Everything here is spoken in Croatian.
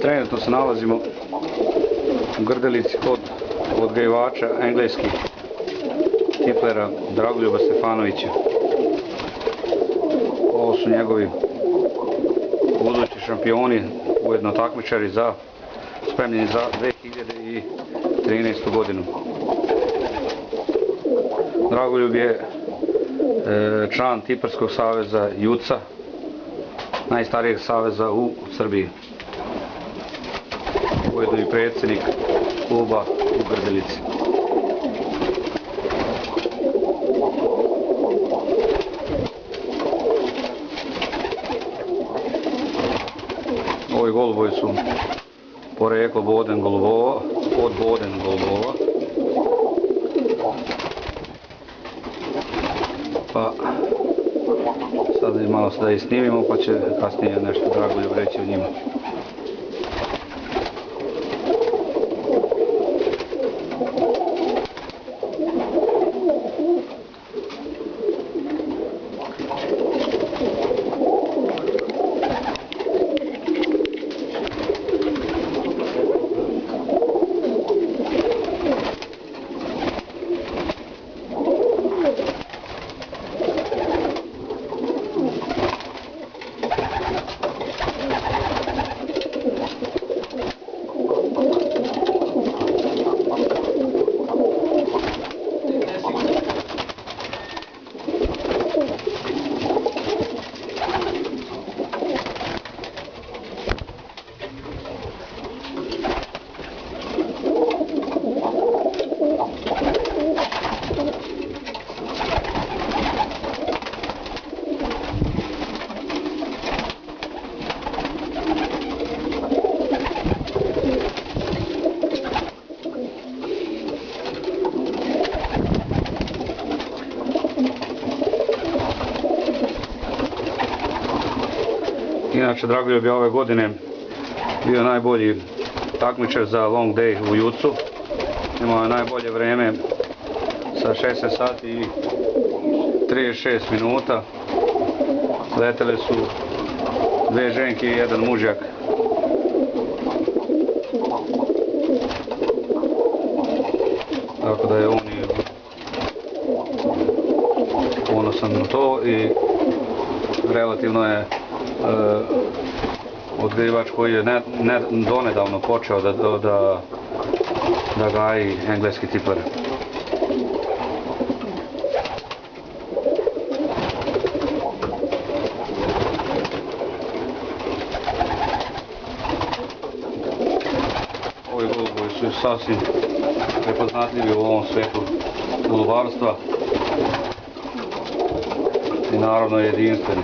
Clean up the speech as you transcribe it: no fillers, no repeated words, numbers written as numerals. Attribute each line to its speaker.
Speaker 1: Trenutno se nalazimo u Grdelici kod odgajivača engleskih tiplera Dragoljuba Stefanovića. Ovo su njegovi budući šampioni, ujedno takmičari spremljeni za 2013. godinu. Dragoljub je član Tiplerskog saveza JUC-a, najstarijeg saveza u Srbiji. Ujedno i predsjednik kluba u Grdelici. Ovi golubovi su poreklo Boden-Golubova, od Boden-Golubova. Pa sad malo da ih snimimo, pa će kasnije nešto Dragoljub reći o njima. Inače, Dragoljub je ove godine bio najbolji takmičar za long day u JUC-u. Imao je najbolje vreme sa 16 sati i 36 minuta. Letele su dve ženke i jedan mužjak. Tako da je on ponosan na to i relativno je odgajivač koji je donedavno počeo da gaji engleski tiplere. Ovi golubovi su sasvim prepoznatljivi u ovom svijetu golubarstva i naravno jedinstveni.